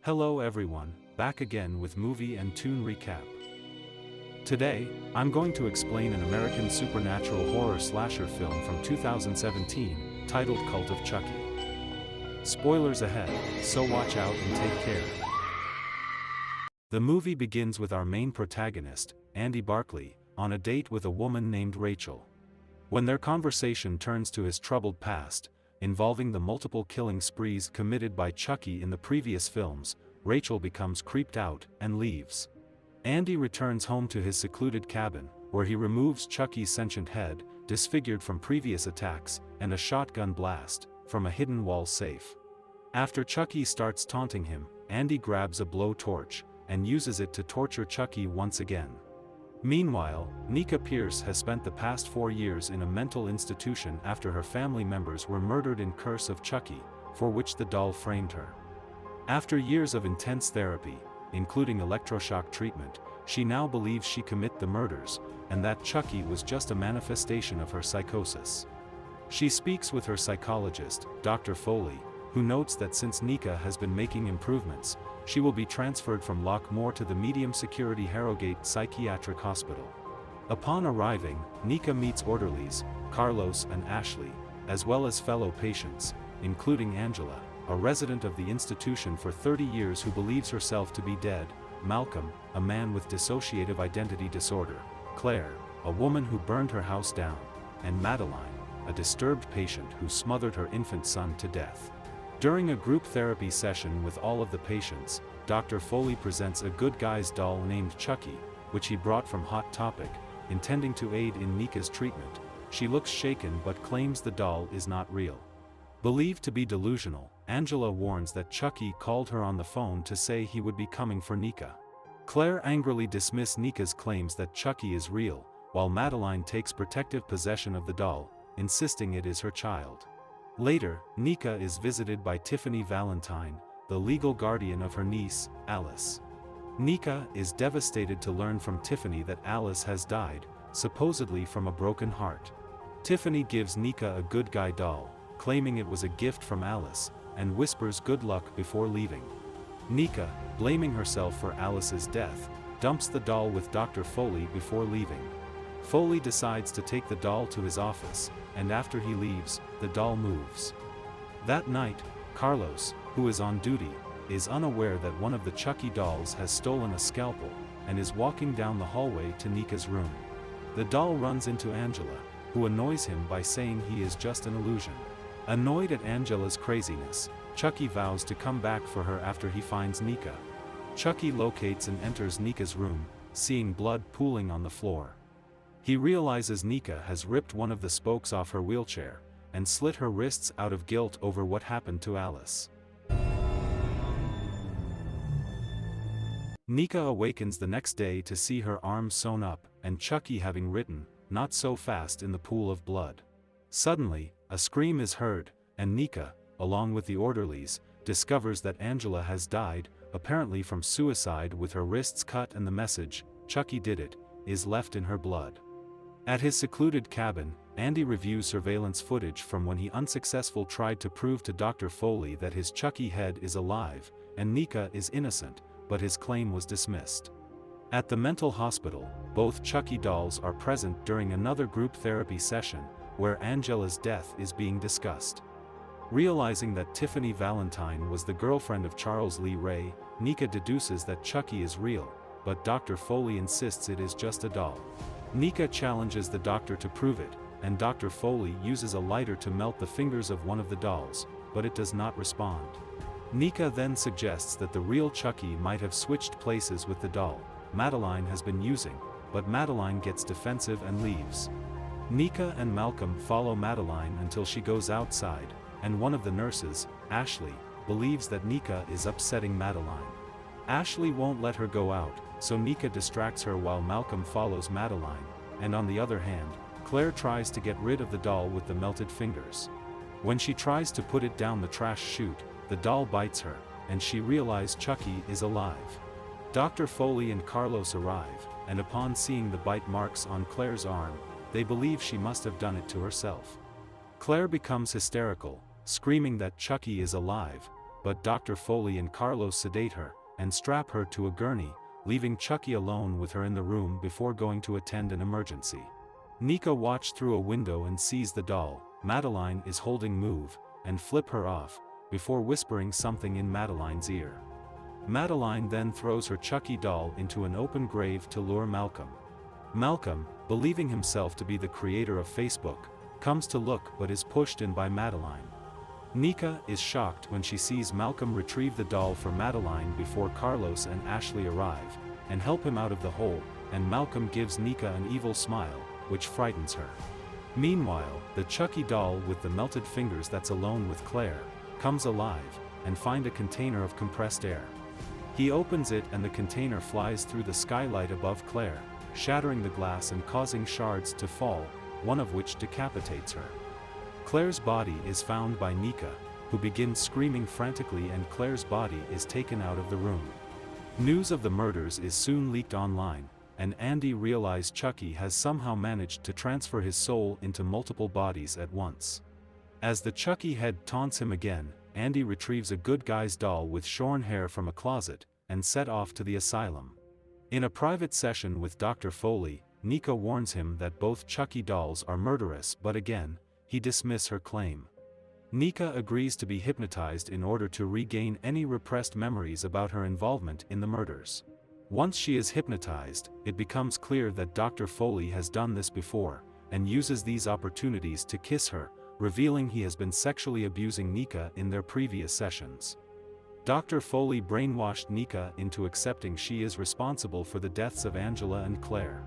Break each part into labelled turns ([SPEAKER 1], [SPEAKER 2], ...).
[SPEAKER 1] Hello everyone, back again with movie and tune recap. Today, I'm going to explain an American supernatural horror slasher film from 2017, titled Cult of Chucky. Spoilers ahead, so watch out and take care. The movie begins with our main protagonist, Andy Barkley, on a date with a woman named Rachel. When their conversation turns to his troubled past, involving the multiple killing sprees committed by Chucky in the previous films, Rachel becomes creeped out and leaves. Andy returns home to his secluded cabin, where he removes Chucky's sentient head, disfigured from previous attacks, and a shotgun blast from a hidden wall safe. After Chucky starts taunting him, Andy grabs a blowtorch and uses it to torture Chucky once again. Meanwhile, Nica has spent the past 4 years in a mental institution after her family members were murdered in Curse of Chucky, for which the doll framed her. After years of intense therapy, including electroshock treatment, she now believes she committed the murders, and that Chucky was just a manifestation of her psychosis. She speaks with her psychologist, Dr. Foley, who notes that since Nica has been making improvements, she will be transferred from Lockmore to the medium-security Harrogate Psychiatric Hospital. Upon arriving, Nica meets orderlies, Carlos and Ashley, as well as fellow patients, including Angela, a resident of the institution for 30 years who believes herself to be dead, Malcolm, a man with dissociative identity disorder, Claire, a woman who burned her house down, and Madeline, a disturbed patient who smothered her infant son to death. During a group therapy session with all of the patients, Dr. Foley presents a good guy's doll named Chucky, which he brought from Hot Topic, intending to aid in Nica's treatment. She looks shaken but claims the doll is not real. Believed to be delusional, Angela warns that Chucky called her on the phone to say he would be coming for Nica. Claire angrily dismisses Nica's claims that Chucky is real, while Madeline takes protective possession of the doll, insisting it is her child. Later, Nica is visited by Tiffany Valentine, the legal guardian of her niece, Alice. Nica is devastated to learn from Tiffany that Alice has died, supposedly from a broken heart. Tiffany gives Nica a good guy doll, claiming it was a gift from Alice, and whispers good luck before leaving. Nica, blaming herself for Alice's death, dumps the doll with Dr. Foley before leaving. Foley decides to take the doll to his office, and after he leaves, the doll moves. That night, Carlos, who is on duty, is unaware that one of the Chucky dolls has stolen a scalpel, and is walking down the hallway to Nica's room. The doll runs into Angela, who annoys him by saying he is just an illusion. Annoyed at Angela's craziness, Chucky vows to come back for her after he finds Nica. Chucky locates and enters Nica's room, seeing blood pooling on the floor. He realizes Nica has ripped one of the spokes off her wheelchair, and slit her wrists out of guilt over what happened to Alice. Nica awakens the next day to see her arm sewn up, and Chucky having written, "Not so fast," in the pool of blood. Suddenly, a scream is heard, and Nica, along with the orderlies, discovers that Angela has died, apparently from suicide, with her wrists cut, and the message, "Chucky did it," is left in her blood. At his secluded cabin, Andy reviews surveillance footage from when he unsuccessfully tried to prove to Dr. Foley that his Chucky head is alive, and Nica is innocent, but his claim was dismissed. At the mental hospital, both Chucky dolls are present during another group therapy session, where Angela's death is being discussed. Realizing that Tiffany Valentine was the girlfriend of Charles Lee Ray, Nica deduces that Chucky is real, but Dr. Foley insists it is just a doll. Nica challenges the doctor to prove it, and Dr. Foley uses a lighter to melt the fingers of one of the dolls, but it does not respond. Nica then suggests that the real Chucky might have switched places with the doll Madeline has been using, but Madeline gets defensive and leaves. Nica and Malcolm follow Madeline until she goes outside, and one of the nurses, Ashley, believes that Nica is upsetting Madeline. Ashley won't let her go out, so Nica distracts her while Malcolm follows Madeline, and on the other hand, Claire tries to get rid of the doll with the melted fingers. When she tries to put it down the trash chute, the doll bites her, and she realizes Chucky is alive. Dr. Foley and Carlos arrive, and upon seeing the bite marks on Claire's arm, they believe she must have done it to herself. Claire becomes hysterical, screaming that Chucky is alive, but Dr. Foley and Carlos sedate her and strap her to a gurney, leaving Chucky alone with her in the room before going to attend an emergency. Nica watched through a window and sees the doll Madeline is holding move and flip her off, before whispering something in Madeline's ear. Madeline then throws her Chucky doll into an open grave to lure Malcolm. Malcolm, believing himself to be the creator of Facebook, comes to look but is pushed in by Madeline. Nica is shocked when she sees Malcolm retrieve the doll for Madeline before Carlos and Ashley arrive and help him out of the hole, and Malcolm gives Nica an evil smile, which frightens her. Meanwhile, the Chucky doll with the melted fingers that's alone with Claire comes alive and finds a container of compressed air. He opens it and the container flies through the skylight above Claire, shattering the glass and causing shards to fall, one of which decapitates her. Claire's body is found by Nica, who begins screaming frantically, and Claire's body is taken out of the room. News of the murders is soon leaked online, and Andy realizes Chucky has somehow managed to transfer his soul into multiple bodies at once. As the Chucky head taunts him again, Andy retrieves a good guy's doll with shorn hair from a closet and set off to the asylum. In a private session with Dr. Foley, Nica warns him that both Chucky dolls are murderous, but again, he dismisses her claim. Nica agrees to be hypnotized in order to regain any repressed memories about her involvement in the murders. Once she is hypnotized, it becomes clear that Dr. Foley has done this before, and uses these opportunities to kiss her, revealing he has been sexually abusing Nica in their previous sessions. Dr. Foley brainwashed Nica into accepting she is responsible for the deaths of Angela and Claire.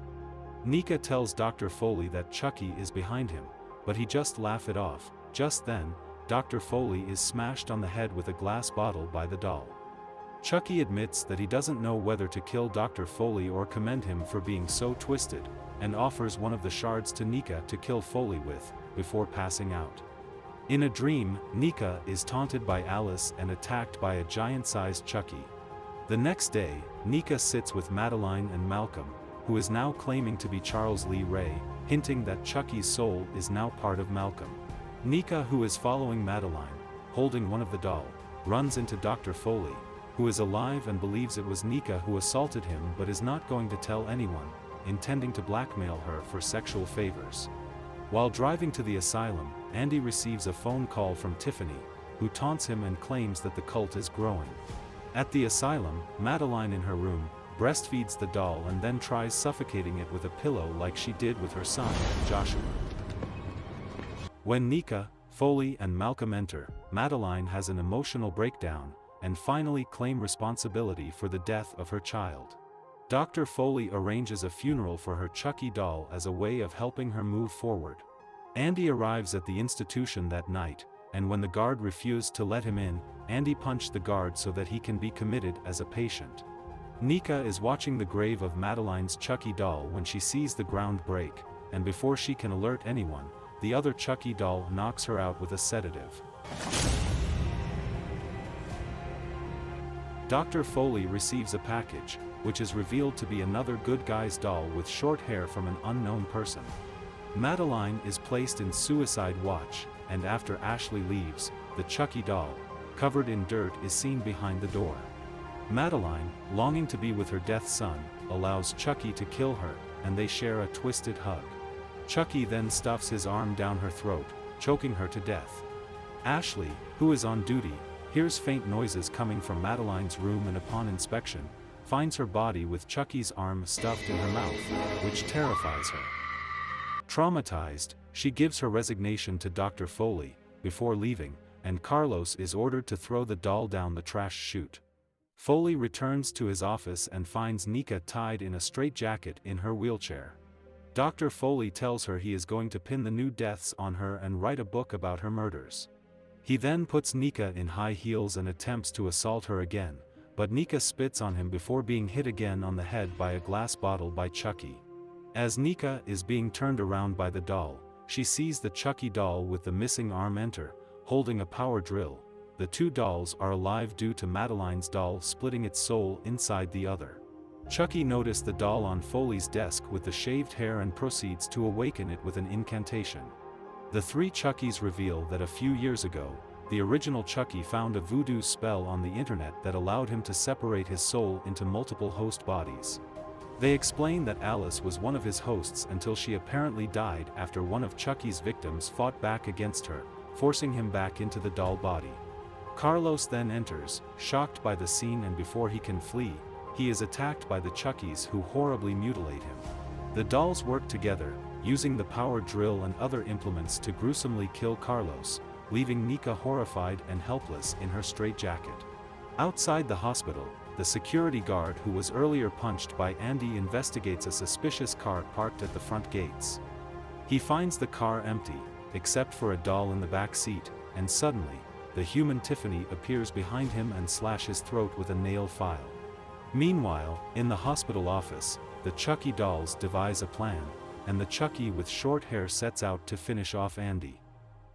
[SPEAKER 1] Nica tells Dr. Foley that Chucky is behind him, but he just laughs it off. Just then, Dr. Foley is smashed on the head with a glass bottle by the doll. Chucky admits that he doesn't know whether to kill Dr. Foley or commend him for being so twisted, and offers one of the shards to Nica to kill Foley with, before passing out. In a dream, Nica is taunted by Alice and attacked by a giant-sized Chucky. The next day, Nica sits with Madeline and Malcolm, who is now claiming to be Charles Lee Ray, hinting that Chucky's soul is now part of Malcolm. Nica, who is following Madeline, holding one of the doll, runs into Dr. Foley, who is alive and believes it was Nica who assaulted him but is not going to tell anyone, intending to blackmail her for sexual favors. While driving to the asylum, Andy receives a phone call from Tiffany, who taunts him and claims that the cult is growing. At the asylum, Madeline in her room breastfeeds the doll and then tries suffocating it with a pillow like she did with her son, Joshua. When Nica, Foley and Malcolm enter, Madeline has an emotional breakdown, and finally claims responsibility for the death of her child. Dr. Foley arranges a funeral for her Chucky doll as a way of helping her move forward. Andy arrives at the institution that night, and when the guard refused to let him in, Andy punched the guard so that he can be committed as a patient. Nica is watching the grave of Madeline's Chucky doll when she sees the ground break, and before she can alert anyone, the other Chucky doll knocks her out with a sedative. Dr. Foley receives a package, which is revealed to be another good guy's doll with short hair from an unknown person. Madeline is placed in suicide watch, and after Ashley leaves, the Chucky doll, covered in dirt, is seen behind the door. Madeline, longing to be with her death son, allows Chucky to kill her, and they share a twisted hug. Chucky then stuffs his arm down her throat, choking her to death. Ashley, who is on duty, hears faint noises coming from Madeline's room and upon inspection, finds her body with Chucky's arm stuffed in her mouth, which terrifies her. Traumatized, she gives her resignation to Dr. Foley, before leaving, and Carlos is ordered to throw the doll down the trash chute. Foley returns to his office and finds Nica tied in a straitjacket in her wheelchair. Dr. Foley tells her he is going to pin the new deaths on her and write a book about her murders. He then puts Nica in high heels and attempts to assault her again, but Nica spits on him before being hit again on the head by a glass bottle by Chucky. As Nica is being turned around by the doll, she sees the Chucky doll with the missing arm enter, holding a power drill. The two dolls are alive due to Madeline's doll splitting its soul inside the other. Chucky noticed the doll on Foley's desk with the shaved hair and proceeds to awaken it with an incantation. The three Chuckies reveal that a few years ago, the original Chucky found a voodoo spell on the internet that allowed him to separate his soul into multiple host bodies. They explain that Alice was one of his hosts until she apparently died after one of Chucky's victims fought back against her, forcing him back into the doll body. Carlos then enters, shocked by the scene, and before he can flee, he is attacked by the Chuckies, who horribly mutilate him. The dolls work together, using the power drill and other implements to gruesomely kill Carlos, leaving Nica horrified and helpless in her straitjacket. Outside the hospital, the security guard who was earlier punched by Andy investigates a suspicious car parked at the front gates. He finds the car empty, except for a doll in the back seat, and suddenly, the human Tiffany appears behind him and slashes his throat with a nail file. Meanwhile, in the hospital office, the Chucky dolls devise a plan, and the Chucky with short hair sets out to finish off Andy.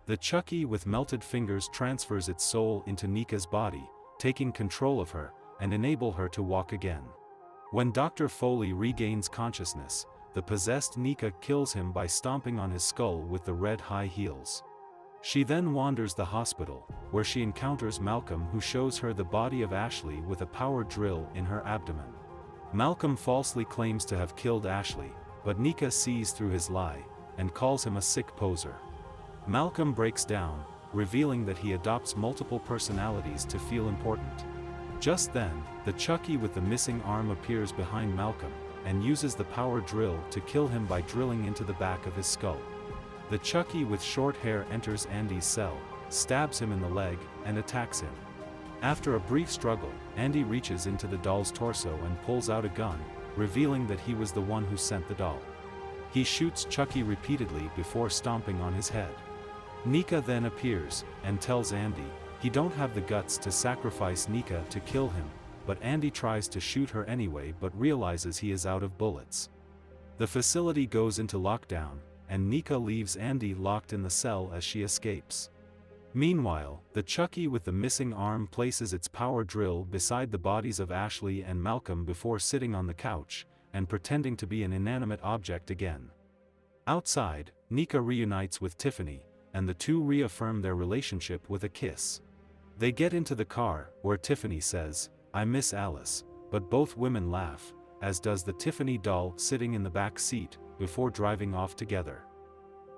[SPEAKER 1] The Chucky with melted fingers transfers its soul into Nica's body, taking control of her, and enable her to walk again. When Dr. Foley regains consciousness, the possessed Nica kills him by stomping on his skull with the red high heels. She then wanders the hospital, where she encounters Malcolm, who shows her the body of Ashley with a power drill in her abdomen. Malcolm falsely claims to have killed Ashley, but Nica sees through his lie, and calls him a sick poser. Malcolm breaks down, revealing that he adopts multiple personalities to feel important. Just then, the Chucky with the missing arm appears behind Malcolm, and uses the power drill to kill him by drilling into the back of his skull. The Chucky with short hair enters Andy's cell, stabs him in the leg, and attacks him. After a brief struggle, Andy reaches into the doll's torso and pulls out a gun, revealing that he was the one who sent the doll. He shoots Chucky repeatedly before stomping on his head. Nica then appears, and tells Andy he don't have the guts to sacrifice Nica to kill him, but Andy tries to shoot her anyway but realizes he is out of bullets. The facility goes into lockdown, and Nica leaves Andy locked in the cell as she escapes. Meanwhile, the Chucky with the missing arm places its power drill beside the bodies of Ashley and Malcolm before sitting on the couch, and pretending to be an inanimate object again. Outside, Nica reunites with Tiffany, and the two reaffirm their relationship with a kiss. They get into the car, where Tiffany says, "I miss Alice," but both women laugh, as does the Tiffany doll sitting in the back seat, before driving off together.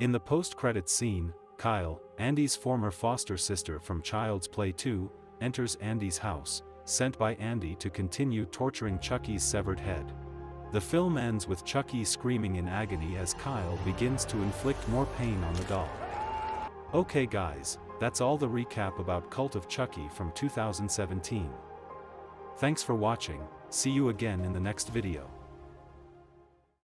[SPEAKER 1] In the post-credits scene, Kyle, Andy's former foster sister from Child's Play 2, enters Andy's house, sent by Andy to continue torturing Chucky's severed head. The film ends with Chucky screaming in agony as Kyle begins to inflict more pain on the doll. Okay guys, that's all the recap about Cult of Chucky from 2017. Thanks for watching, see you again in the next video.